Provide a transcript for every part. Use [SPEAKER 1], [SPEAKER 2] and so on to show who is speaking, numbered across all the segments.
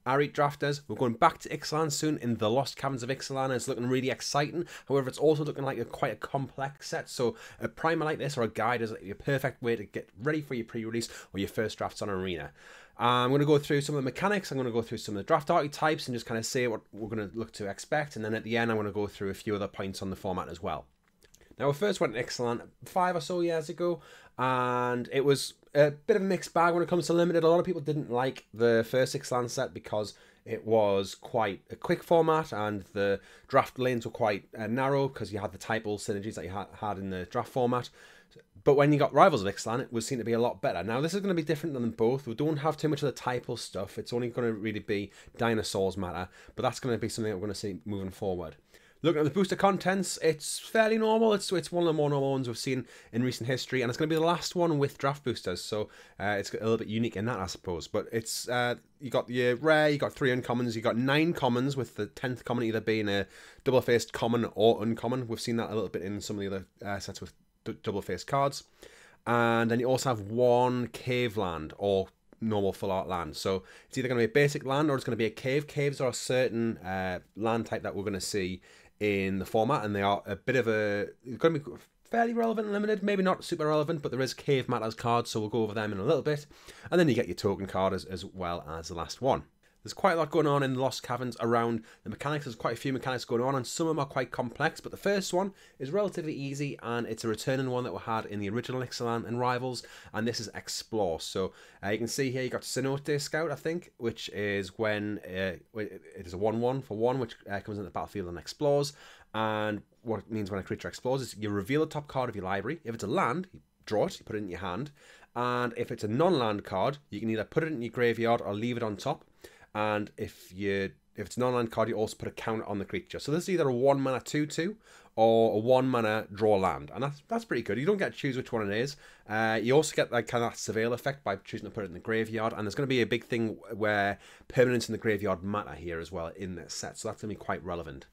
[SPEAKER 1] Alright, drafters, we're going back to Ixalan soon in the Lost Caverns of Ixalan, and it's looking really exciting. However, it's also looking like quite a complex set, so a primer like this or a guide is your perfect way to get ready for your pre-release or your first drafts on Arena. I'm going to go through some of the mechanics, I'm going to go through some of the draft archetypes and just kind of say what we're going to look to expect, and then at the end I'm going to go through a few other points on the format as well. Now, we first went to Ixalan 5 or so years ago, and it was a bit of a mixed bag when it comes to limited. A lot of people didn't like the first Ixalan set because it was quite a quick format, and the draft lanes were quite narrow because you had the typal synergies that you had in the draft format. But when you got Rivals of Ixalan, it was seen to be a lot better. Now, this is going to be different than both. We don't have too much of the typal stuff. It's only going to really be dinosaurs matter, but that's going to be something that we're going to see moving forward. Looking at the booster contents, it's fairly normal. It's one of the more normal ones we've seen in recent history, and it's going to be the last one with draft boosters, so it's a little bit unique in that, I suppose. But it's you got your rare, you got 3 uncommons, you got 9 commons, with the 10th common either being a double-faced common or uncommon. We've seen that a little bit in some of the other sets with double-faced cards. And then you also have 1 cave land or normal full art land. So it's either going to be a basic land or it's going to be a cave. Caves are a certain land type that we're going to see in the format, and they are a bit of a going to be fairly relevant and limited, maybe not super relevant, but there is cave matters cards, so we'll go over them in a little bit. And then you get your token card as well as the last one. There's quite a lot going on in the Lost Caverns around the mechanics. There's quite a few mechanics going on, and some of them are quite complex, but the first one is relatively easy, and it's a returning one that we had in the original Ixalan and Rivals, and this is Explore. So you can see here you got Cenote Scout, I think, which is when it is a 1/1 for 1, which comes into the battlefield and explores. And what it means when a creature explores is you reveal the top card of your library. If it's a land, you draw it, you put it in your hand, and if it's a non-land card, you can either put it in your graveyard or leave it on top. And if it's a non-land card, you also put a counter on the creature. So this is either a 1-mana 2/2 or a 1-mana draw land, and that's pretty good. You don't get to choose which one it is. You also get like kind of that surveil effect by choosing to put it in the graveyard, and there's going to be a big thing where permanents in the graveyard matter here as well in this set, so that's going to be quite relevant.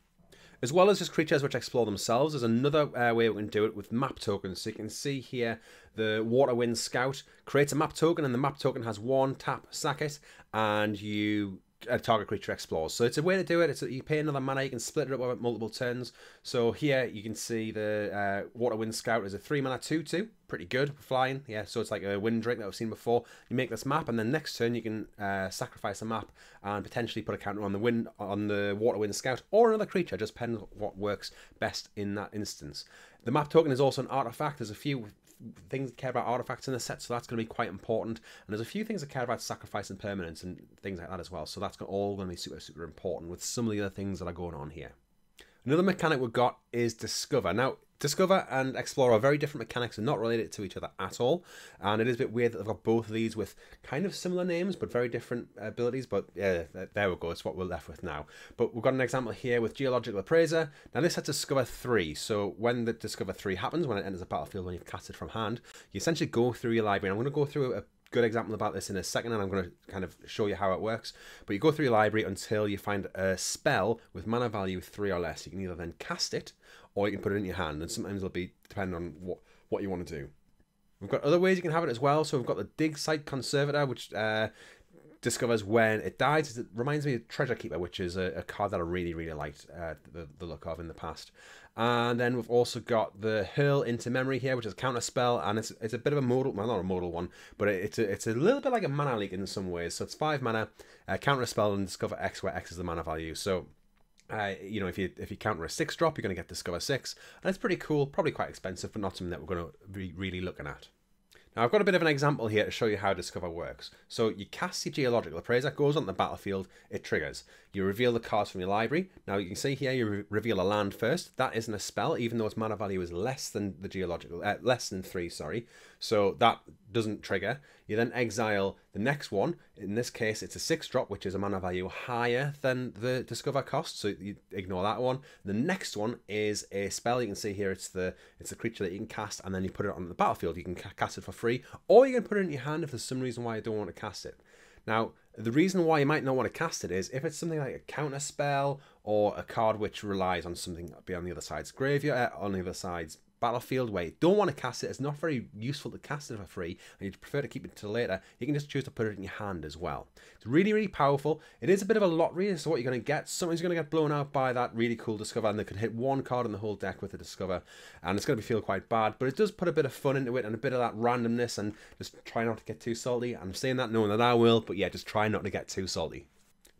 [SPEAKER 1] As well as just creatures which explore themselves, there's another way we can do it with map tokens. So you can see here the Waterwind Scout creates a map token, and the map token has 1 tap, sack it, and a target creature explores. So it's a way to do it. You pay another mana, you can split it up over multiple turns. So here you can see the Waterwind Scout is a 3-mana 2/2, pretty good for flying. Yeah, so it's like a wind drake that we've seen before. You make this map, and then next turn you can sacrifice a map and potentially put a counter on the Waterwind Scout or another creature, just depends on what works best in that instance. The map token is also an artifact. There's a few things that care about artifacts in the set, so that's going to be quite important, and there's a few things that care about sacrifice and permanence and things like that as well, so that's all going to be super important with some of the other things that are going on here. Another mechanic we've got is Discover. Now, Discover and Explore are very different mechanics and not related to each other at all, and it is a bit weird that they've got both of these with kind of similar names but very different abilities, but yeah, there we go, it's what we're left with now. But we've got an example here with Geological Appraiser. Now this has Discover 3, so when the Discover 3 happens, when it enters the battlefield, when you've cast it from hand, you essentially go through your library. And I'm going to go through a good example about this in a second, and I'm going to kind of show you how it works. But you go through your library until you find a spell with mana value 3 or less. You can either then cast it or you can put it in your hand, and sometimes it'll be depending on what you want to do. We've got other ways you can have it as well. So we've got the Dig Site Conservator, which discovers when it dies. It reminds me of Treasure Keeper, which is a card that I really liked the look of in the past. And then we've also got the Hurl into Memory here, which is a counter spell, and it's a bit of a modal, well, not a modal one, but it's a little bit like a mana leak in some ways. So it's 5 mana, counter a spell and discover X, where X is the mana value. So you know, if you counter a 6-drop, you're going to get Discover 6, and it's pretty cool, probably quite expensive, but not something that we're going to be really looking at. Now I've got a bit of an example here to show you how Discover works. So you cast your Geological Appraiser, goes on the battlefield, it triggers. You reveal the cards from your library. Now you can see here you reveal a land first. That isn't a spell, even though its mana value is less than the Geological, less than 3, sorry. So that doesn't trigger. You then exile the next one. In this case, it's a 6-drop, which is a mana value higher than the Discover cost, so you ignore that one. The next one is a spell. You can see here it's the creature that you can cast, and then you put it on the battlefield. You can cast it for free, or you can put it in your hand if there's some reason why you don't want to cast it. Now, the reason why you might not want to cast it is if it's something like a counter spell or a card which relies on something beyond the other side's graveyard, on the other side's battlefield where you don't want to cast it, it's not very useful to cast it for free, and you prefer to keep it till later, you can just choose to put it in your hand as well. It's really, really powerful. It is a bit of a lottery as to what you're going to get. Something's going to get blown out by that really cool Discover, and they could hit one card in the whole deck with the Discover, and it's going to feel quite bad, but it does put a bit of fun into it and a bit of that randomness, and just try not to get too salty. I'm saying that knowing that I will, but yeah, just try not to get too salty.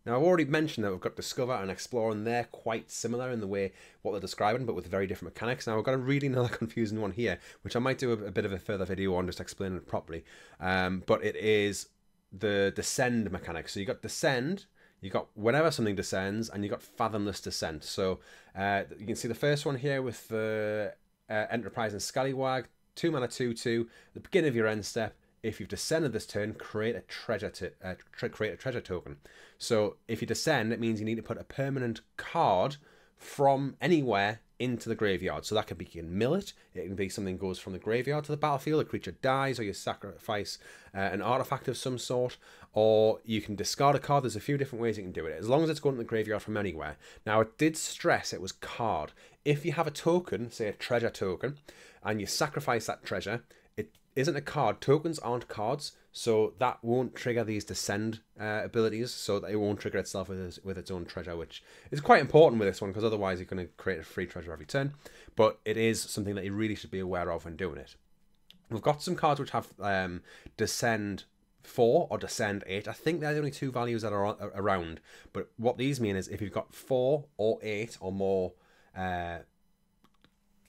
[SPEAKER 1] Now, I've already mentioned that we've got Discover and Explore, and they're quite similar in the way what they're describing, but with very different mechanics. Now, we've got a really another confusing one here, which I might do a bit of a further video on, just explaining it properly. But it is the Descend mechanic. So you got Descend, you got whenever something descends, and you got Fathomless Descent. So you can see the first one here with the Enterprise and Scallywag, 2 mana 2/2, the beginning of your end step. If you've descended this turn, create a treasure token. So if you descend, it means you need to put a permanent card from anywhere into the graveyard. So that could be, you can mill it. It can be something goes from the graveyard to the battlefield. A creature dies, or you sacrifice an artifact of some sort, or you can discard a card. There's a few different ways you can do it, as long as it's going to the graveyard from anywhere. Now, it did stress it was card. If you have a token, say a treasure token, and you sacrifice that treasure, it isn't a card. Tokens aren't cards, so that won't trigger these Descend abilities, so that it won't trigger itself with its own treasure, which is quite important with this one, because otherwise you're going to create a free treasure every turn. But it is something that you really should be aware of when doing it. We've got some cards which have Descend 4 or Descend 8. I think they're the only two values that are around, but what these mean is if you've got 4 or 8 or more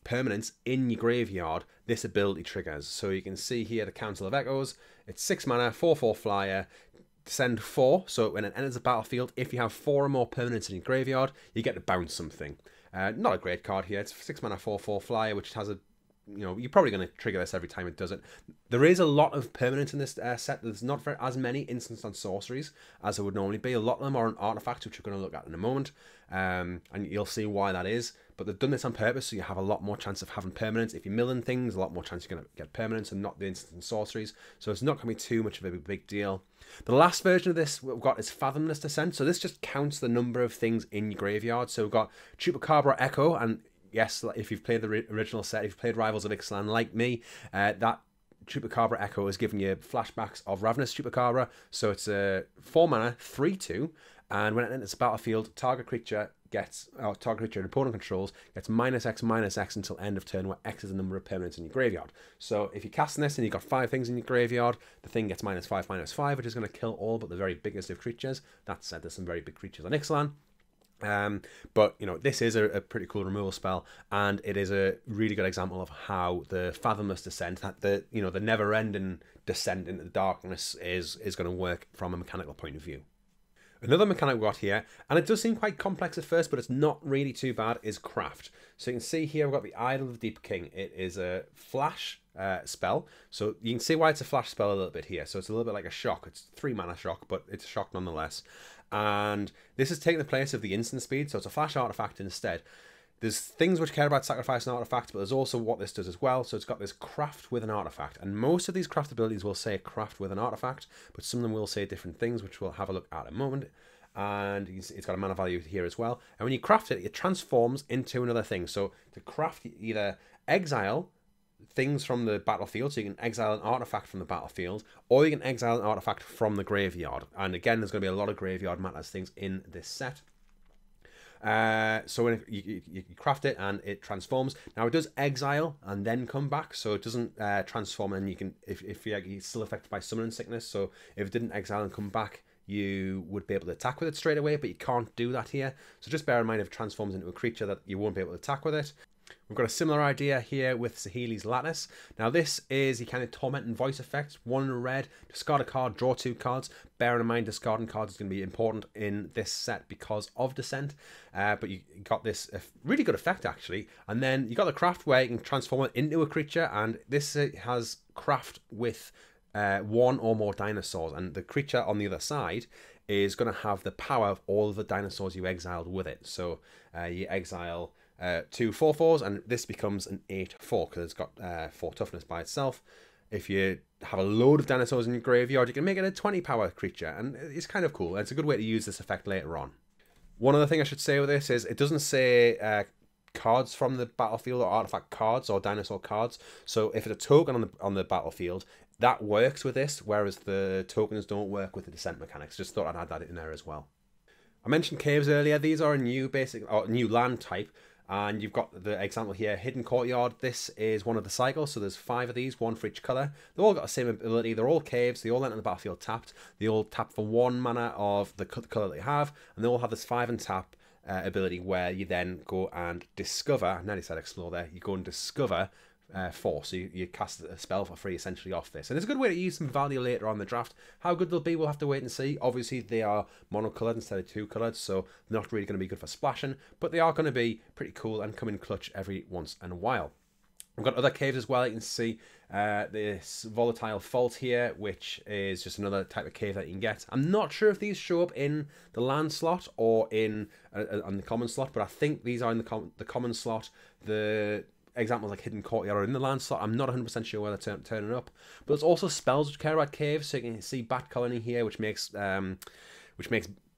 [SPEAKER 1] permanents in your graveyard, this ability triggers. So you can see here the Council of Echoes. It's 6 mana, 4/4 flyer, Descend 4. So when it enters the battlefield, if you have 4 or more permanents in your graveyard, you get to bounce something. Not a great card here. It's 6 mana, 4/4 flyer, which has a, you know, you're probably going to trigger this every time it does it. There is a lot of permanents in this set. There's not as many instants on sorceries as there would normally be. A lot of them are on artifacts, which we're going to look at in a moment, and you'll see why that is. But they've done this on purpose, so you have a lot more chance of having permanents. If you're milling things, a lot more chance you're going to get permanents and not the instants and sorceries. So it's not going to be too much of a big deal. The last version of this we've got is Fathomless Descent. So this just counts the number of things in your graveyard. So we've got Chupacabra Echo, and yes, if you've played the original set, if you've played Rivals of Ixalan like me, that Chupacabra Echo is giving you flashbacks of Ravenous Chupacabra. So it's a 4 mana, 3/2, and when it enters the battlefield, target creature and opponent controls gets -X/-X until end of turn, where X is the number of permanents in your graveyard. So if you're casting this and you've got 5 things in your graveyard, the thing gets -5/-5, which is going to kill all but the very biggest of creatures. That said, there's some very big creatures on Ixalan. But you know, this is a pretty cool removal spell, and it is a really good example of how the Fathomless Descent, that the never-ending descent into the darkness is going to work from a mechanical point of view. Another mechanic we've got here, and it does seem quite complex at first, but it's not really too bad, is Craft. So you can see here we've got the Idol of the Deep King. It is a flash spell, so you can see why it's a flash spell a little bit here. So it's a little bit like a shock. It's 3 mana shock, but it's a shock nonetheless. And this is taking the place of the instant speed, so it's a flash artifact instead. There's things which care about sacrificing artifacts, but there's also what this does as well. So it's got this craft with an artifact, and most of these craft abilities will say craft with an artifact, but some of them will say different things, which we'll have a look at in a moment. And it's got a mana value here as well. And when you craft it, it transforms into another thing. So to craft, you either exile things from the battlefield, so you can exile an artifact from the battlefield, or you can exile an artifact from the graveyard. And again, there's going to be a lot of graveyard matters things in this set. So when you craft it and it transforms. Now it does exile and then come back, so it doesn't transform, and you can, if you're still affected by summoning sickness, so if it didn't exile and come back, you would be able to attack with it straight away, but you can't do that here. So just bear in mind, if it transforms into a creature, that you won't be able to attack with it. We've got a similar idea here with Saheeli's Lattice. Now this is your kind of tormenting voice effect. 1 red, discard a card, draw 2 cards. Bear in mind, discarding cards is going to be important in this set because of Descent. But you got this really good effect actually. And then you got the craft where you can transform it into a creature, and this has craft with 1 or more dinosaurs, and the creature on the other side is going to have the power of all of the dinosaurs you exiled with it. So you exile 2 4/4s, and this becomes an 8/4 because it's got 4 toughness by itself. If you have a load of dinosaurs in your graveyard, you can make it a 20 power creature, and it's kind of cool. It's a good way to use this effect later on. One other thing I should say with this is it doesn't say cards from the battlefield, or artifact cards, or dinosaur cards. So if it's a token on the battlefield, that works with this, whereas the tokens don't work with the descent mechanics. Just thought I'd add that in there as well. I mentioned caves earlier. These are a new new land type, and you've got the example here, Hidden Courtyard. This is one of the cycles, so there's 5 of these, 1 for each colour. They've all got the same ability. They're all caves. They all enter the battlefield tapped. They all tap for 1 mana of the colour they have, and they all have this 5 and tap ability where you then go and discover. I nearly said explore there. You go and discover 4, so you cast a spell for free essentially off this, and it's a good way to use some value later on in the draft. How good they'll be, we'll have to wait and see. Obviously they are monocolored instead of 2-colored, so they're not really going to be good for splashing, but they are going to be pretty cool and come in clutch every once in a while. We've got other caves as well. You can see this volatile fault here, which is just another type of cave that you can get. I'm not sure if these show up in the land slot or in on the common slot, but I think these are in the common slot. The examples like Hidden Courtyard are in the land slot. I'm not 100% sure where they're turning up. But there's also spells which care about caves. So you can see Bat Colony here, which makes the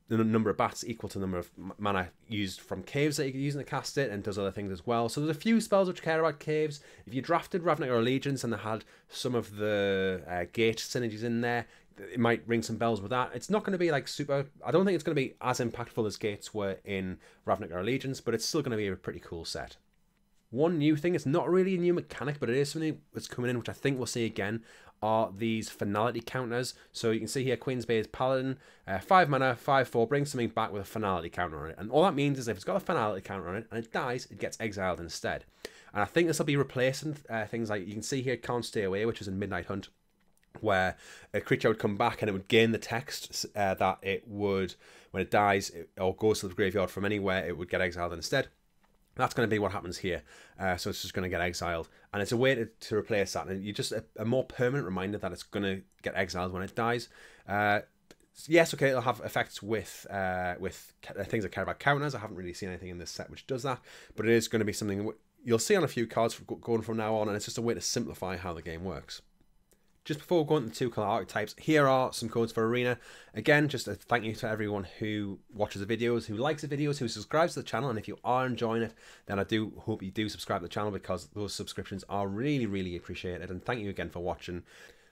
[SPEAKER 1] number of bats equal to the number of mana used from caves that you're using to cast it, and does other things as well. So there's a few spells which care about caves. If you drafted Ravnica Allegiance and they had some of the gate synergies in there, it might ring some bells with that. It's not going to be like super... I don't think it's going to be as impactful as gates were in Ravnica Allegiance, but it's still going to be a pretty cool set. One new thing, it's not really a new mechanic, but it is something that's coming in, which I think we'll see again, are these finality counters. So you can see here, Queen's Bay's Paladin, 5 mana, 5/4, brings something back with a finality counter on it. And all that means is if it's got a finality counter on it and it dies, it gets exiled instead. And I think this will be replacing things like, you can see here, Can't Stay Away, which is in Midnight Hunt, where a creature would come back and it would gain the text that it would, when it dies or goes to the graveyard from anywhere, it would get exiled instead. That's going to be what happens here. So it's just going to get exiled. And it's a way to replace that. And you just a more permanent reminder that it's going to get exiled when it dies. Yes, okay, it'll have effects with things that care about counters. I haven't really seen anything in this set which does that. But it is going to be something you'll see on a few cards going from now on. And it's just a way to simplify how the game works. Just before we go into the 2-colour archetypes, here are some codes for Arena. Again, just a thank you to everyone who watches the videos, who likes the videos, who subscribes to the channel. And if you are enjoying it, then I do hope you do subscribe to the channel, because those subscriptions are really, really appreciated. And thank you again for watching.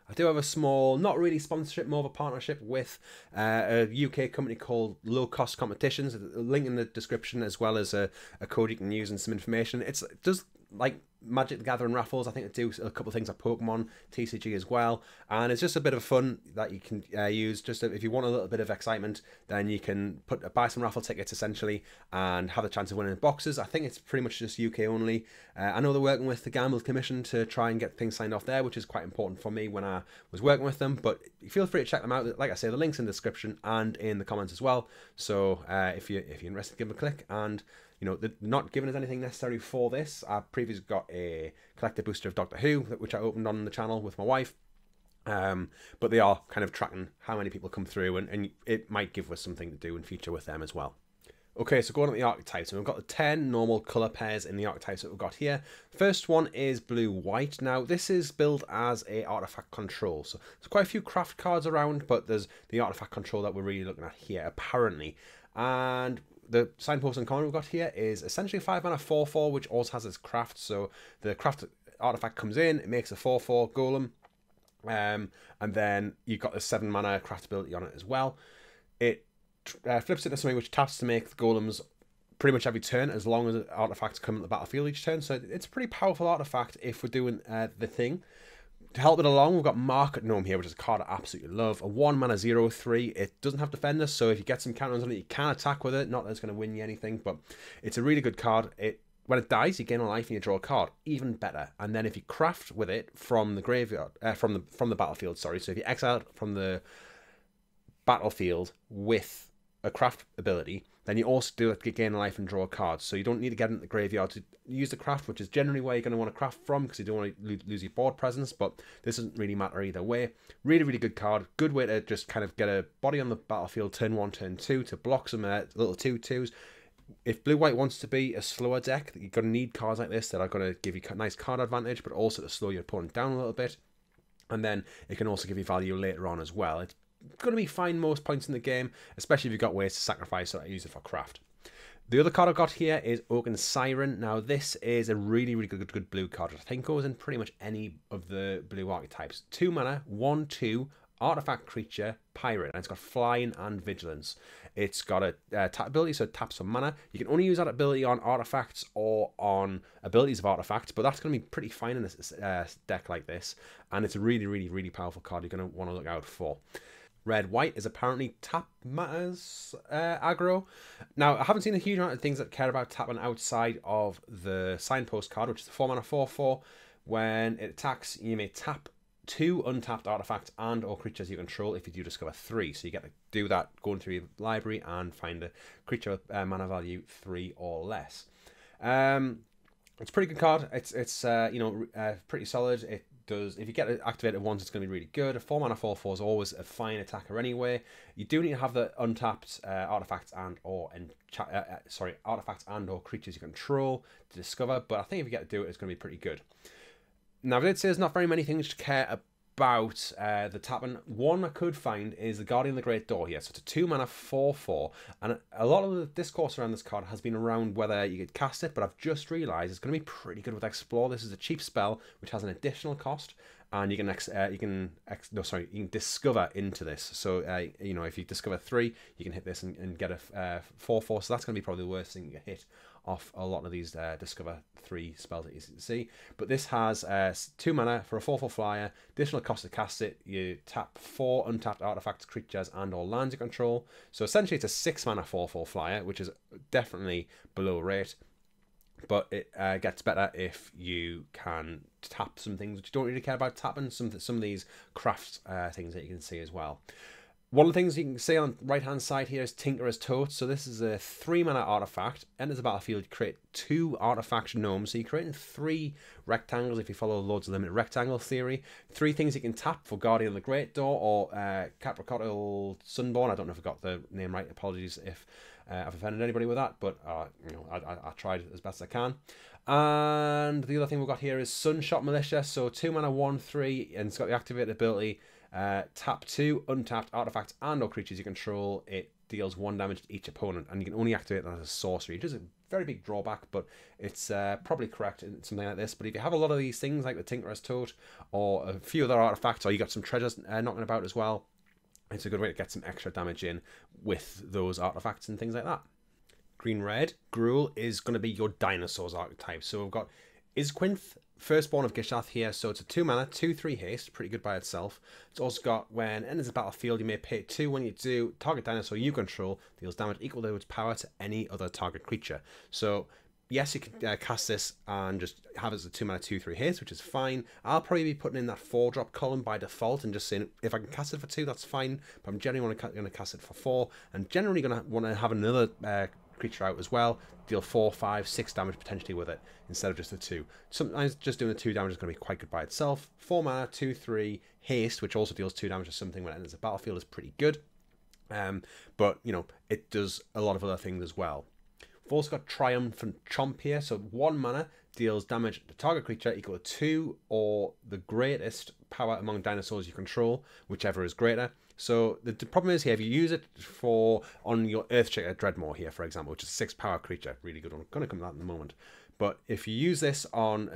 [SPEAKER 1] I do have a small, not really sponsorship, more of a partnership with a UK company called Low Cost Competitions. A link in the description, as well as a code you can use and some information. It does like Magic the Gathering raffles. I think it do a couple of things like Pokemon, TCG as well, and it's just a bit of fun that you can use. Just if you want a little bit of excitement, then you can buy some raffle tickets essentially and have a chance of winning boxes. I think it's pretty much just UK only. I know they're working with the Gamble Commission to try and get things signed off there, which is quite important for me when I was working with them. But feel free to check them out. Like I say, the link's in the description and in the comments as well. So if you're interested, give them a click. And you know, they're not giving us anything necessary for this. I've previously got a collector booster of Doctor Who, which I opened on the channel with my wife. But they are kind of tracking how many people come through, and it might give us something to do in future with them as well. Okay, so going on to the archetypes, and we've got the 10 normal colour pairs in the archetypes that we've got here. First one is blue-white. Now, this is billed as a artifact control. So there's quite a few craft cards around, but there's the artifact control that we're really looking at here, apparently. And the signpost and common we've got here is essentially 5 mana 4/4, which also has its craft. So the craft artifact comes in, it makes a 4/4 golem, and then you've got the 7 mana craft ability on it as well. It flips into something which taps to make the golems pretty much every turn, as long as artifacts come into the battlefield each turn. So it's a pretty powerful artifact if we're doing the thing. To help it along, we've got Market Gnome here, which is a card I absolutely love. A 1 mana 0/3. It doesn't have Defender, so if you get some counters on it, you can attack with it. Not that it's going to win you anything, but it's a really good card. When it dies, you gain a life and you draw a card. Even better. And then if you craft with it from the graveyard, from the battlefield, sorry. So if you exile it from the battlefield with a craft ability, then you also do it to gain a life and draw a card. So you don't need to get into the graveyard to use the craft, which is generally where you're going to want to craft from, because you don't want to lose your board presence, but this doesn't really matter either way. Really, really good card. Good way to just kind of get a body on the battlefield turn 1, turn 2, to block some little 2/2s. If blue-white wants to be a slower deck, you're going to need cards like this that are going to give you a nice card advantage, but also to slow your opponent down a little bit. And then it can also give you value later on as well. It's going to be fine most points in the game, especially if you've got ways to sacrifice or use it for craft. The other card I've got here is Oaken Siren. Now, this is a really, really good blue card. I think goes in pretty much any of the blue archetypes. 2 mana, 1/2, artifact creature, pirate, and it's got flying and vigilance. It's got a tap ability, so it taps some mana. You can only use that ability on artifacts or on abilities of artifacts, but that's going to be pretty fine in this deck like this, and it's a really, really, really powerful card you're going to want to look out for. Red-white is apparently tap matters aggro. Now, I haven't seen a huge amount of things that care about tapping outside of the signpost card, which is the 4 mana 4/4. When it attacks, you may tap 2 untapped artifacts and or creatures you control if you do discover 3. So you get to do that going through your library and find a creature with mana value 3 or less. It's a pretty good card. It's pretty solid. It does, if you get it activated once, it's going to be really good. A 4 mana 4/4 is always a fine attacker anyway. You do need to have the untapped artifacts and or creatures you control to discover, but I think if you get to do it, it's going to be pretty good. Now, I did say there's not very many things to care about the tapping. One I could find is the Guardian of the Great Door here. So it's a 2 mana 4/4, and a lot of the discourse around this card has been around whether you could cast it, but I've just realised it's going to be pretty good with Explore. This is a cheap spell which has an additional cost, and you can discover into this. So if you discover 3, you can hit this and get a 4/4. So that's going to be probably the worst thing you hit off a lot of these discover 3 spells that you see. But this has 2 mana for a 4/4 flyer, additional cost to cast it. You tap 4 untapped artifacts, creatures, and or lands you control. So essentially it's a 6 mana 4/4 flyer, which is definitely below rate. But it gets better if you can tap some things which you don't really care about tapping, some of these craft things that you can see as well. One of the things you can see on the right-hand side here is Tinkerer's Tote. So this is a 3 mana artifact. Enters the battlefield, you create 2 artifact gnomes. So you're creating 3 rectangles if you follow Lords of Limited Rectangle theory. 3 things you can tap for Guardian of the Great Door or Capricottle Sunborn. I don't know if I got the name right. Apologies if I've offended anybody with that, but I tried as best I can. And the other thing we've got here is Sunshot Militia. So 2 mana 1/3, and it's got the activated ability. Tap 2 untapped artifacts and or creatures you control. It deals 1 damage to each opponent, and you can only activate that as a sorcery. It is a very big drawback, but it's probably correct in something like this. But if you have a lot of these things like the Tinkerer's Tote or a few other artifacts, or you got some treasures knocking about as well, it's a good way to get some extra damage in with those artifacts and things like that. Green-red, Gruul is going to be your dinosaurs archetype. So we've got Izquinth, Firstborn of Gishath here. So it's a 2 mana 2/3 haste, pretty good by itself. It's also got when it enters the battlefield, you may pay 2. When you do, target dinosaur you control deals damage equal to its power to any other target creature. So yes, you can cast this and just have it as a 2 mana 2/3 haste, which is fine. I'll probably be putting in that 4-drop column by default and just saying if I can cast it for 2, that's fine. But I'm generally going to cast it for 4, and generally going to want to have another creature out as well, deal 4, 5, 6 damage potentially with it instead of just the 2. Sometimes just doing the 2 damage is going to be quite good by itself. 4 mana 2/3 haste, which also deals 2 damage to something when it enters the battlefield, is pretty good. But it does a lot of other things as well. We've also got Triumphant Chomp here. So 1 mana deals damage to target creature equal to 2 or the greatest power among dinosaurs you control, whichever is greater. So the problem is here, if you use it on your Earthshaker Dreadmaw here, for example, which is a 6 power creature, really good one. I'm going to come to that in a moment. But if you use this on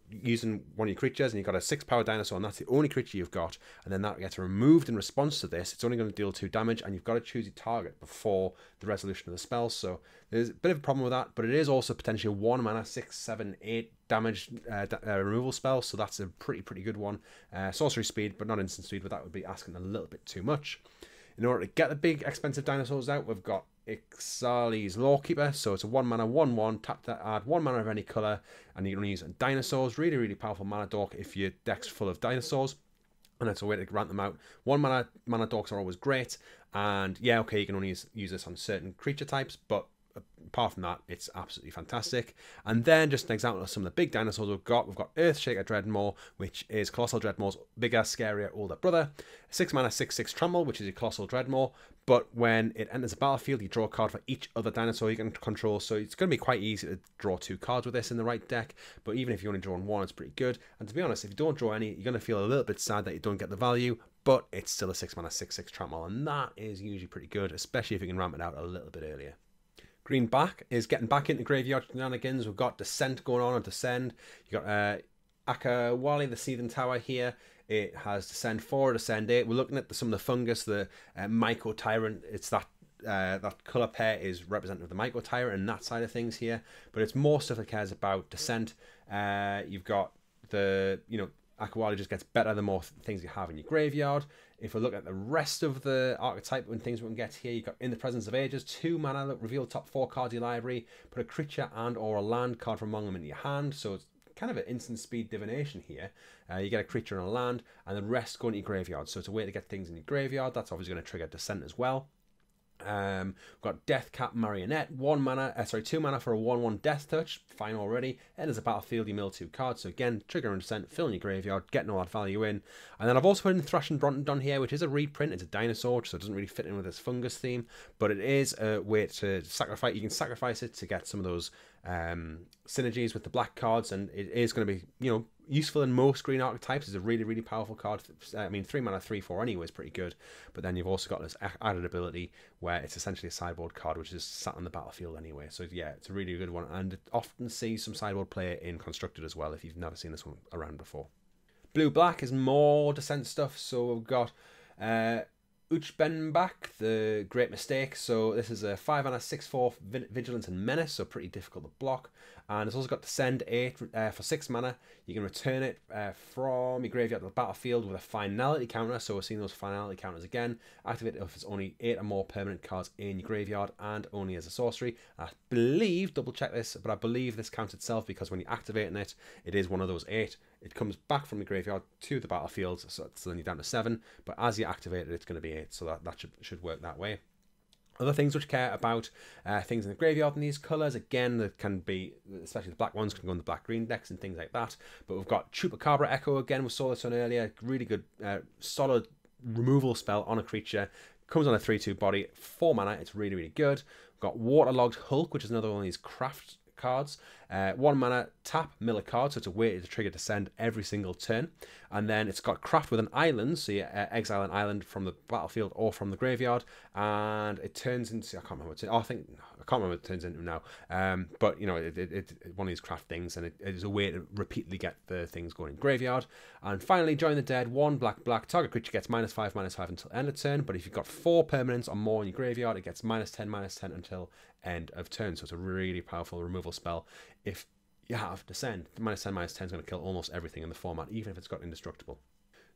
[SPEAKER 1] using one of your creatures and you've got a 6 power dinosaur and that's the only creature you've got, and then that gets removed in response to this, it's only going to deal 2 damage, and you've got to choose your target before the resolution of the spell. So there's a bit of a problem with that, but it is also potentially 1 mana 6, 7, 8 damage removal spell, so that's a pretty good one. Sorcery speed, but not instant speed, but that would be asking a little bit too much. In order to get the big expensive dinosaurs out, we've got Ixali's Lawkeeper. So it's a 1 mana 1/1, tap to add 1 mana of any colour, and you can only use dinosaurs. Really powerful mana dork if your deck's full of dinosaurs, and that's a way to grant them out. 1 mana dorks are always great, and yeah, okay, you can only use this on certain creature types, but apart from that, it's absolutely fantastic. And then just an example of some of the big dinosaurs we've got Earthshaker Dreadmaw, which is Colossal Dreadmaw's bigger, scarier, older brother. 6 mana 6/6 Trample, which is your Colossal Dreadmaw. But when it enters the battlefield, you draw a card for each other dinosaur you can control. So it's going to be quite easy to draw 2 cards with this in the right deck. But even if you only draw 1, it's pretty good. And to be honest, if you don't draw any, you're going to feel a little bit sad that you don't get the value. But it's still a 6 mana 6/6 Trample, and that is usually pretty good, especially if you can ramp it out a little bit earlier. Green-black is getting back into graveyard shenanigans. We've got Descent going on Descend. You've got Akawali, the Seething Tower here. It has Descend 4, Descend 8. We're looking at some of the fungus, the Myco Tyrant. It's that that colour pair is representative of the Myco Tyrant and that side of things here. But it's more stuff that cares about Descent. You've got the, Akawali just gets better the more things you have in your graveyard. If we look at the rest of the archetype and things we can get here, you've got In the Presence of Ages, 2 mana, reveal the top 4 cards of your library, put a creature and or a land card from among them into your hand. So it's kind of an instant speed divination here. You get a creature and a land, and the rest go into your graveyard. So it's a way to get things in your graveyard. That's obviously going to trigger Descent as well. We've got Deathcap Marionette, 2 mana for a 1/1 Death Touch, fine already. Enters a battlefield, you mill 2 cards, so again, trigger and Descent, fill in your graveyard, getting all that value in. And then I've also put in Thrash and Brontodon here, which is a reprint. It's a dinosaur, so it doesn't really fit in with this fungus theme, but it is a way to sacrifice. You can sacrifice it to get some of those synergies with the black cards, and it is going to be, useful in most green archetypes. It's a really, really powerful card. 3 mana, 3/4 anyway is pretty good. But then you've also got this added ability where it's essentially a sideboard card, which is sat on the battlefield anyway. So yeah, it's a really good one, and it often sees some sideboard play in Constructed as well, if you've never seen this one around before. Blue-black is more Descent stuff. So we've got Uchbenbach, the Great Mistake. So this is a 5 mana, 6/4 Vigilance and Menace, so pretty difficult to block. And it's also got Descend 8 for 6 mana. You can return it from your graveyard to the battlefield with a finality counter. So we're seeing those finality counters again. Activate if it's only 8 or more permanent cards in your graveyard and only as a sorcery. I believe, double check this, but I believe this counts itself because when you're activating it, it is one of those 8. It comes back from the graveyard to the battlefield, so then you're down to 7. But as you activate it, it's going to be 8, so that should work that way. Other things which care about things in the graveyard in these colours, again, that can be, especially the black ones, can go in the black-green decks and things like that. But we've got Chupacabra Echo again, we saw this one earlier, really good, solid removal spell on a creature. Comes on a 3/2 body, 4 mana, it's really, really good. We've got Waterlogged Hulk, which is another one of these craft cards. 1 mana, tap, mill a card, so it's a way to trigger Descend every single turn. And then it's got Craft with an Island, so you exile an island from the battlefield or from the graveyard, and it turns into, I can't remember what it turns into now. But it's one of these craft things, and it is a way to repeatedly get the things going in graveyard. And finally, Join the Dead, 1 black, target creature gets -5/-5 until end of turn, but if you've got 4 permanents or more in your graveyard, it gets -10/-10 until end of turn. So it's a really powerful removal spell. If you have Descend, the -10/-10 is going to kill almost everything in the format, even if it's got indestructible.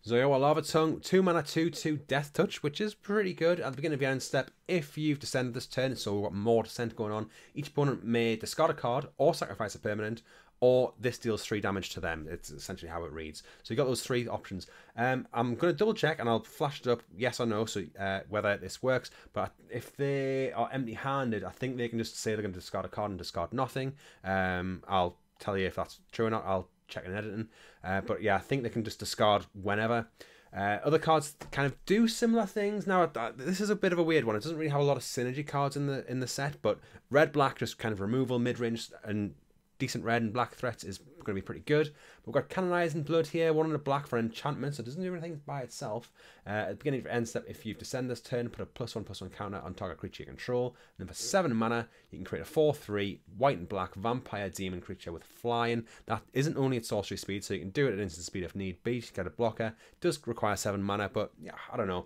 [SPEAKER 1] Zoyoa Lava Tongue, 2 mana, 2/2 Death Touch, which is pretty good at the beginning of your end step if you've descended this turn, so we've got more Descent going on. Each opponent may discard a card or sacrifice a permanent, or this deals 3 damage to them. It's essentially how it reads. So you've got those 3 options. I'm going to double check and I'll flash it up, yes or no, so whether this works. But if they are empty-handed, I think they can just say they're going to discard a card and discard nothing. I'll tell you if that's true or not. I'll check in editing. But yeah, I think they can just discard whenever. Other cards kind of do similar things. Now, this is a bit of a weird one. It doesn't really have a lot of synergy cards in the set, but red-black, just kind of removal, mid-range, and decent red and black threats is going to be pretty good. We've got Canonizing Blood here, 1 in a black for enchantment, so it doesn't do anything by itself. At the beginning of your end step, if you've descended this turn, put a +1/+1 counter on target creature you control. And then for 7 mana, you can create a 4/3 white and black vampire demon creature with flying. That isn't only at sorcery speed, so you can do it at instant speed if need be. You get a blocker. It does require 7 mana, but yeah, I don't know.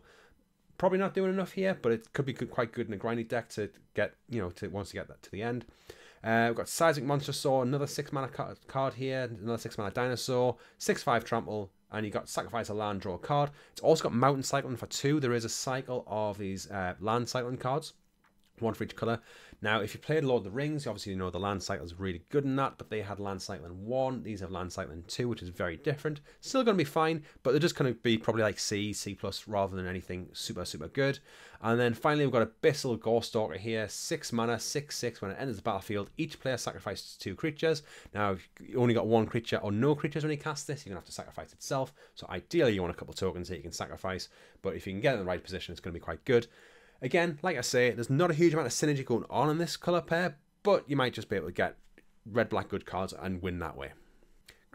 [SPEAKER 1] Probably not doing enough here, but it could be quite good in a grindy deck to get, once you get that to the end. We've got Seismic Monster Saw, another 6 mana card here, another 6 mana dinosaur, 6/5 trample, and you got Sacrifice a land, draw a card. It's also got Mountain Cycling for 2. There is a cycle of these land cycling cards, 1 for each colour. Now, if you played Lord of the Rings, you obviously know the land cycle is really good in that, but they had land cycling 1. These have land cycling 2, which is very different. Still going to be fine, but they're just going to be probably like C+ rather than anything super, super good. And then finally, we've got Abyssal Gorestalker here, 6 mana, 6/6. When it enters the battlefield, each player sacrifices 2 creatures. Now, if you only got 1 creature or no creatures when you cast this, you're going to have to sacrifice itself. So ideally, you want a couple of tokens that you can sacrifice, but if you can get in the right position, it's going to be quite good. Again, like I say, there's not a huge amount of synergy going on in this colour pair, but you might just be able to get red-black good cards and win that way.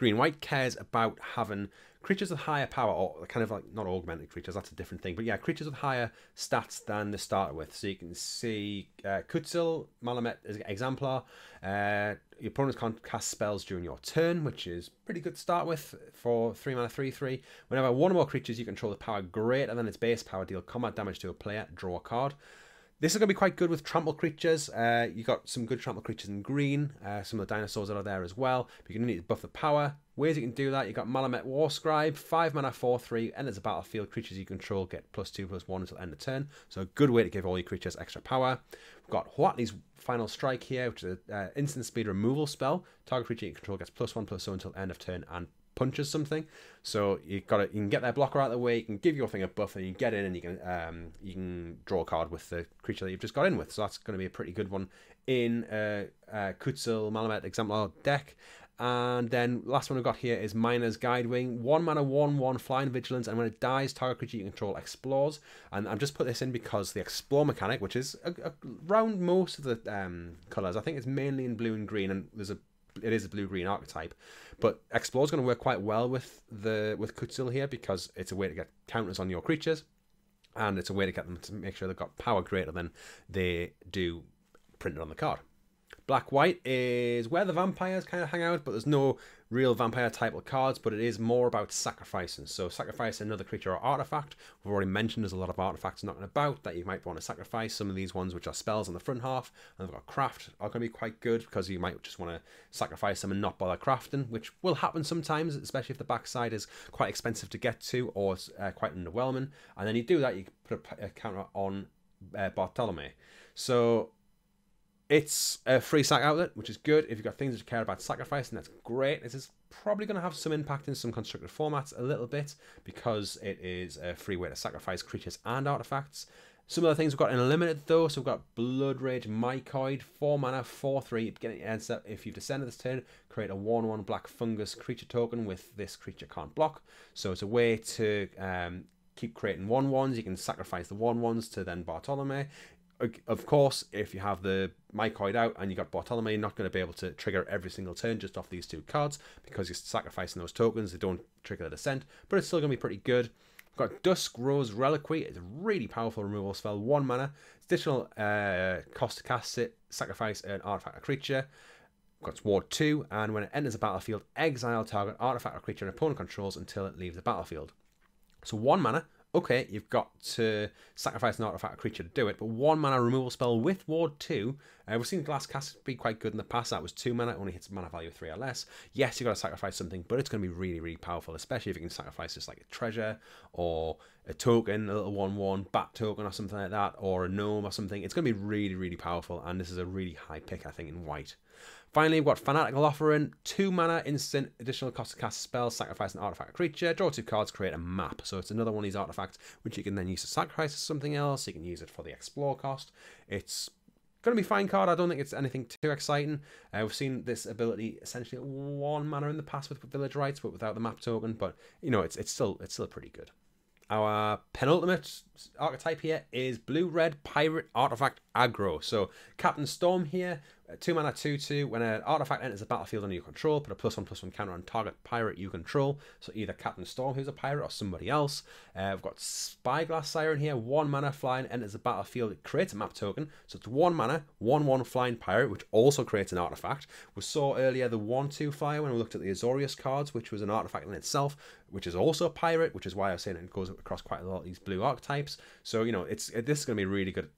[SPEAKER 1] Green-white cares about having creatures with higher power, or kind of like, not augmented creatures, that's a different thing, but yeah, creatures with higher stats than they started with. So you can see Kutzil, Malamet Exemplar. Your opponents can't cast spells during your turn, which is pretty good to start with for 3 mana 3/3. Whenever one or more creatures you control with power greater than its base power deal combat damage to a player, draw a card. This is going to be quite good with trample creatures. You got some good trample creatures in green. Some of the dinosaurs that are there as well. But you're going to need to buff the power. Ways you can do that, you got Malamet Warscribe, 5 mana 4/3, enters the battlefield. Creatures you control get +2/+1 until end of turn. So a good way to give all your creatures extra power. We've got Huatli's Final Strike here, which is an instant speed removal spell. Target creature you control gets +1/+0 until end of turn and punches something. So you can get their blocker out of the way, you can give your thing a buff, and you get in and you can draw a card with the creature that you've just got in with. So that's going to be a pretty good one in Kutzil Malamet Exemplar deck. And then last one we've got here is Miner's Guidewing. 1 mana 1/1 flying vigilance, and when it dies, target creature you control explores. And I've just put this in because the explore mechanic, which is around most of the colours, I think it's mainly in blue and green, and it is a blue-green archetype, but Explore is going to work quite well with Kutzil here because it's a way to get counters on your creatures, and it's a way to get them to make sure they've got power greater than they do printed on the card. Black-white is where the vampires kind of hang out, but there's no real vampire type of cards, but it is more about sacrificing. So sacrifice another creature or artifact. We've already mentioned there's a lot of artifacts knocking about that you might want to sacrifice. Some of these ones which are spells on the front half, and they've got craft, are going to be quite good because you might just want to sacrifice them and not bother crafting, which will happen sometimes, especially if the backside is quite expensive to get to or it's quite underwhelming. And then you do that, you put a counter on Bartholomew. So it's a free sack outlet, which is good. If you've got things that you care about sacrificing, that's great. This is probably going to have some impact in some constructed formats a little bit because it is a free way to sacrifice creatures and artifacts. Some of the things we've got in limited though, so we've got Blood Rage Mycoid, 4 mana, 4/3. If you've descended this turn, create a 1/1 black fungus creature token with this creature can't block. So it's a way to keep creating 1/1s. You can sacrifice the 1/1s to then Bartholomew. Of course, if you have the Mycoid out and you got Bartholomew, you're not going to be able to trigger every single turn just off these two cards because you're sacrificing those tokens. They don't trigger the descent, but it's still going to be pretty good. We've got Dusk Rose Reliquary. It's a really powerful removal spell, 1 mana. It's additional cost to cast it, sacrifice an artifact or creature. We've got Ward 2, and when it enters the battlefield, exile target artifact or creature an opponent controls until it leaves the battlefield. So 1 mana. Okay, you've got to sacrifice an artifact or creature to do it, but 1 mana removal spell with Ward 2. We've seen Glass Cast be quite good in the past. That was 2 mana, only hits mana value of 3 or less. Yes, you've got to sacrifice something, but it's going to be really, really powerful, especially if you can sacrifice just like a treasure or a token, a little 1/1 bat token or something like that, or a gnome or something. It's going to be really, really powerful, and this is a really high pick, I think, in white. Finally, we've got Fanatical Offering, 2 mana, instant, additional cost to cast a spell, sacrifice an artifact or creature, draw 2 cards, create a map. So it's another one of these artifacts which you can then use to sacrifice something else. You can use it for the explore cost. It's going to be a fine card. I don't think it's anything too exciting. We've seen this ability essentially at 1 mana in the past with Village Rites, but without the map token. But you know, it's still pretty good. Our penultimate archetype here is Blue-Red Pirate Artifact Aggro. So Captain Storm here, 2 mana 2/2. When an artifact enters the battlefield under your control, put a +1/+1 counter on target pirate you control. So either Captain Storm, who's a pirate, or somebody else. We've got Spyglass Siren here, 1 mana flying, enters the battlefield. It creates a map token. So it's 1 mana, 1/1 flying pirate, which also creates an artifact. We saw earlier the 1/2 flyer when we looked at the Azorius cards, which was an artifact in itself, which is also a pirate, which is why I was saying it goes across quite a lot of these blue archetypes. So, you know, this is going to be a really good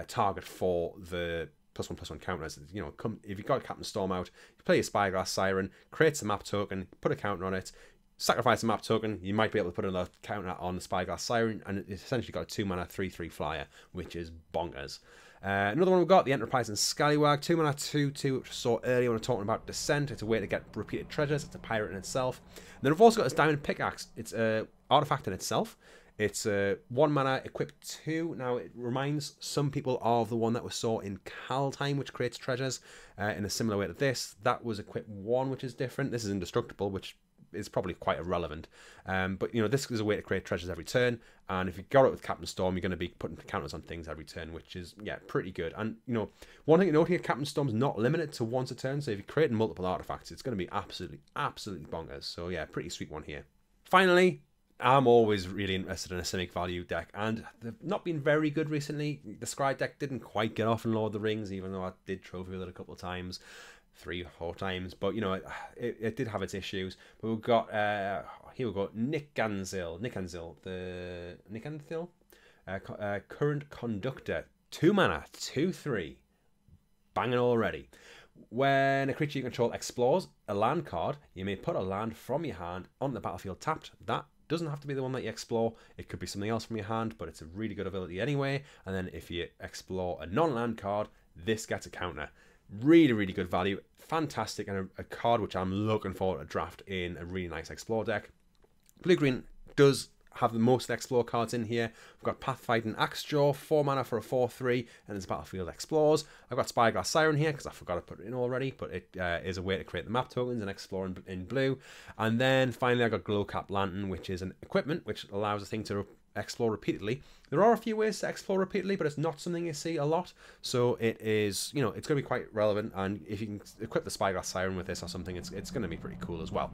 [SPEAKER 1] target for the +1/+1 counters. You know, if you've got Captain Storm out, you play your Spyglass Siren, creates a map token, put a counter on it, sacrifice a map token, you might be able to put another counter on the Spyglass Siren, and it's essentially got a 2 mana 3/3 flyer, which is bonkers. Another one we've got, the Enterprise and Scallywag, 2 mana 2/2, which we saw earlier when we were talking about Descent. It's a way to get repeated treasures. It's a pirate in itself. And then we've also got this Diamond Pickaxe. It's an artifact in itself. It's 1 mana, equip 2. Now, it reminds some people of the one that we saw in Kaldheim, which creates treasures in a similar way to this. That was equip 1, which is different. This is indestructible, which is probably quite irrelevant. But you know, this is a way to create treasures every turn, and if you got it with Captain Storm, you're going to be putting counters on things every turn, which is pretty good. And you know, one thing to note here, Captain Storm's not limited to once a turn, so if you're creating multiple artifacts, it's going to be absolutely bonkers. So yeah, pretty sweet one here. Finally, I'm always really interested in a Simic value deck, and they've not been very good recently. The Scry deck didn't quite get off in Lord of the Rings, even though I did trophy with it a couple of times, 3 or 4 times. But you know, it did have its issues. But we've got here we go, Nick Anzil, current conductor, 2 mana, 2/3, banging already. When a creature you control explores a land card, you may put a land from your hand on the battlefield tapped. That doesn't have to be the one that you explore. It could be something else from your hand, but it's a really good ability anyway. And then if you explore a non-land card, this gets a counter. Really, really good value. Fantastic, and a card which I'm looking forward to draft in a really nice explore deck. Blue-green does have the most explore cards in here. We've got Pathfighting Axejaw, 4 mana for a 4/3, and it's Battlefield Explores. I've got Spyglass Siren here because I forgot to put it in already, but it is a way to create the map tokens and explore in blue. And then finally I got Glowcap Lantern, which is an equipment which allows a thing to explore repeatedly. There are a few ways to explore repeatedly, but it's not something you see a lot, so it is, you know, it's going to be quite relevant. And if you can equip the Spyglass Siren with this or something, it's going to be pretty cool as well.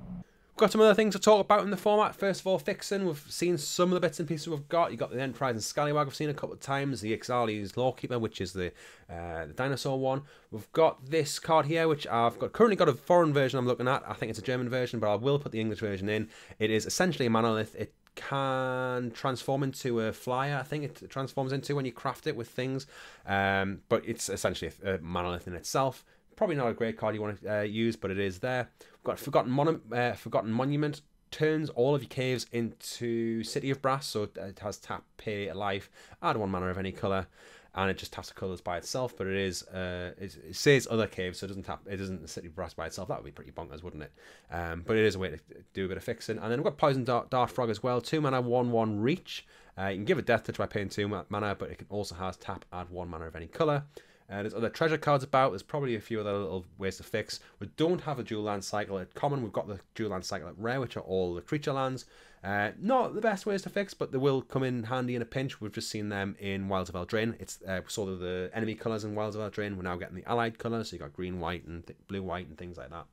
[SPEAKER 1] Got some other things to talk about in the format. First of all, fixing. We've seen some of the bits and pieces we've got. You've got the Enterprise and Scallywag we've seen a couple of times. The Ixalan's Lawkeeper, which is the dinosaur one. We've got this card here, which I've currently got a foreign version I'm looking at. I think it's a German version, but I will put the English version in. It is essentially a monolith. It can transform into a flyer, I think it transforms into when you craft it with things. But it's essentially a monolith in itself. Probably not a great card you want to use, but it is there. We've got Forgotten Monument. Turns all of your caves into City of Brass, so it has tap, pay, life, add 1 mana of any colour, and it just taps the colours by itself. But it is it says other caves, so it isn't City of Brass by itself. That would be pretty bonkers, wouldn't it? But it is a way to do a bit of fixing. And then we've got Poison Dart Frog as well. 2 mana, 1/1 reach. You can give a Death Touch by paying 2 mana, but it can also has tap, add 1 mana of any colour. There's other treasure cards about. There's probably a few other little ways to fix. We don't have a dual land cycle at common. We've got the dual land cycle at rare, which are all the creature lands. Not the best ways to fix, but they will come in handy in a pinch. We've just seen them in Wilds of Eldraine. It's sort of the enemy colours in Wilds of Eldraine. We're now getting the allied colours, so you got green, white, and blue, white, and things like that.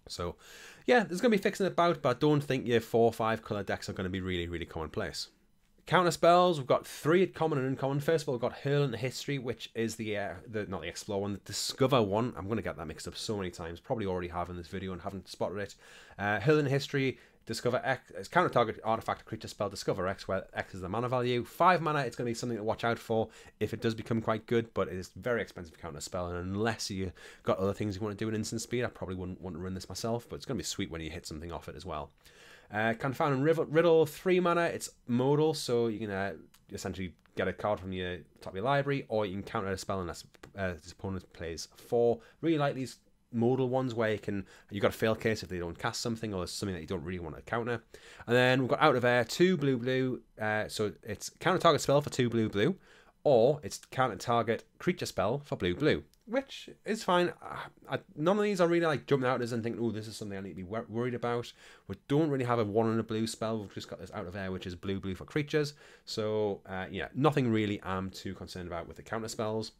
[SPEAKER 1] So, yeah, there's going to be fixing about, but I don't think your 4 or 5 colour decks are going to be really, really commonplace. Counter spells, we've got 3 common and uncommon. First of all, we've got Hurl into History, which is not the Explore one, the Discover one. I'm going to get that mixed up so many times. Probably already have in this video and haven't spotted it. Hurl into History, Discover X, it's counter target artifact, creature spell, Discover X, where X is the mana value. 5 mana, it's going to be something to watch out for if it does become quite good, but it is very expensive counter spell, and unless you got other things you want to do in instant speed, I probably wouldn't want to run this myself, but it's going to be sweet when you hit something off it as well. Confound and Riddle, 3 mana, it's modal, so you can essentially get a card from your top of your library, or you can counter a spell unless this opponent plays 4. Really like these modal ones where you got a fail case if they don't cast something, or there's something that you don't really want to counter. And then we've got Out of Air, 2 blue, so it's counter target spell for 2 blue, or it's counter target creature spell for blue, which is fine. None of these are really like jumping out at us and thinking, oh, this is something I need to be worried about. We don't really have a 1 and a blue spell. We've just got this Out of Air, which is blue for creatures. So yeah, nothing really I'm too concerned about with the counter spells.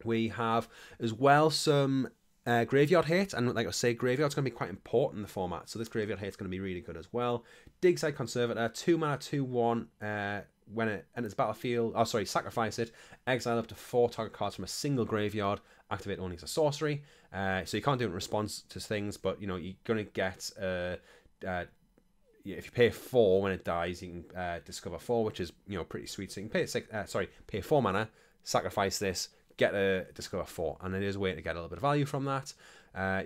[SPEAKER 1] We have as well some Graveyard Hate, and like I say, Graveyard's going to be quite important in the format, so this Graveyard Hate's going to be really good as well. Digside Conservator, 2 mana, 2/1, when it enters battlefield, sacrifice it, exile up to 4 target cards from a single graveyard, activate only as a sorcery. So you can't do it in response to things, but you know, you're going to get if you pay 4 when it dies, you can discover 4, which is, you know, pretty sweet. So you can pay 4 mana, sacrifice this, get a Discover 4, and it is a way to get a little bit of value from that.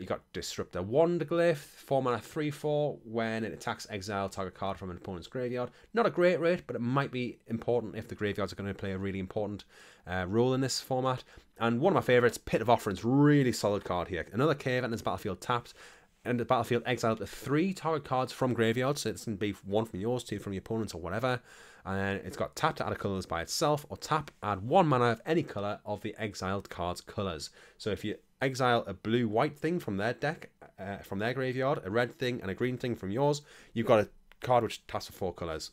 [SPEAKER 1] You got Disruptor Wanderglyph, 4 mana 3/4. When it attacks, exile target card from an opponent's graveyard. Not a great rate, but it might be important if the graveyards are going to play a really important role in this format. And one of my favourites, Pit of Offerings, really solid card here. Another cave and its battlefield tapped. And the battlefield exile up to 3 target cards from graveyards, so it's going to be 1 from yours, 2 from your opponent's, or whatever. And it's got tap to add a colours by itself, or tap, add 1 mana of any colour of the exiled card's colours. So if you exile a blue-white thing from their deck, from their graveyard, a red thing and a green thing from yours, you've got a card which taps for 4 colours.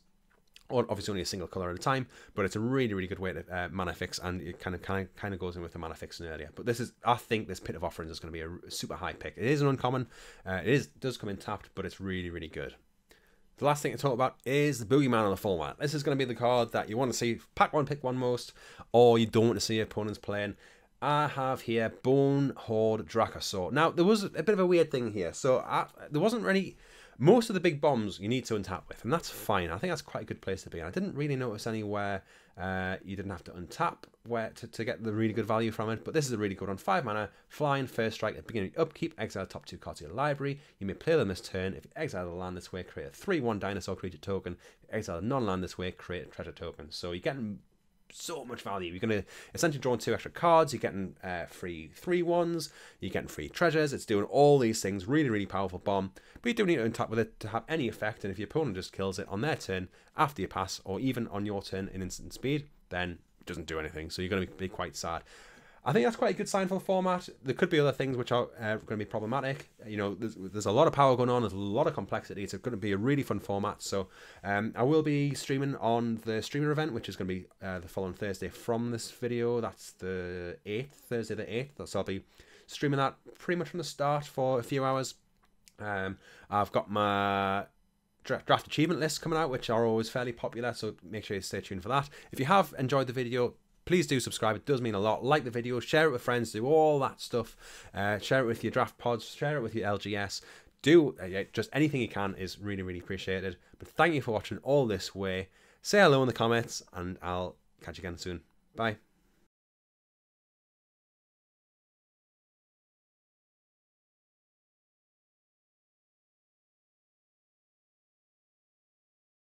[SPEAKER 1] Or obviously only a single colour at a time, but it's a really, really good way to mana fix, and it kind of goes in with the mana fixing earlier. But this is, I think this Pit of Offerings is going to be a super high pick. It is an uncommon, does come in tapped, but it's really, really good. The last thing to talk about is the Boogeyman on the format. This is going to be the card that you want to see pack one, pick one most, or you don't want to see your opponents playing. I have here Bone Horde Dracosaur. Now, there was a bit of a weird thing here. So there wasn't really... Most of the big bombs you need to untap with, and that's fine. I think that's quite a good place to be. And I didn't really notice anywhere you didn't have to untap to get the really good value from it. But this is a really good one. 5 mana, flying, first strike. At the beginning of upkeep, exile the top 2 cards of your library. You may play them this turn. If you exile a land this way, create a 3/1 dinosaur creature token. If you exile a non-land this way, create a treasure token. So you're getting so much value. You're going to essentially draw 2 extra cards. You're getting free 3/1s. You're getting free treasures. It's doing all these things. Really, really powerful bomb. But you do need to untap with it to have any effect. And if your opponent just kills it on their turn after you pass, or even on your turn in instant speed, then it doesn't do anything. So you're going to be quite sad. I think that's quite a good sign for the format. There could be other things which are going to be problematic. You know, there's a lot of power going on. There's a lot of complexity. It's going to be a really fun format. So I will be streaming on the streamer event, which is going to be the following Thursday from this video. That's the 8th, Thursday the 8th. So I'll be streaming that pretty much from the start for a few hours. I've got my draft achievement lists coming out, which are always fairly popular. So make sure you stay tuned for that. If you have enjoyed the video, please do subscribe. It does mean a lot. Like the video, share it with friends, do all that stuff. Share it with your draft pods, share it with your LGS. Do just anything you can is really, really appreciated. But thank you for watching all this way. Say hello in the comments, and I'll catch you again soon. Bye.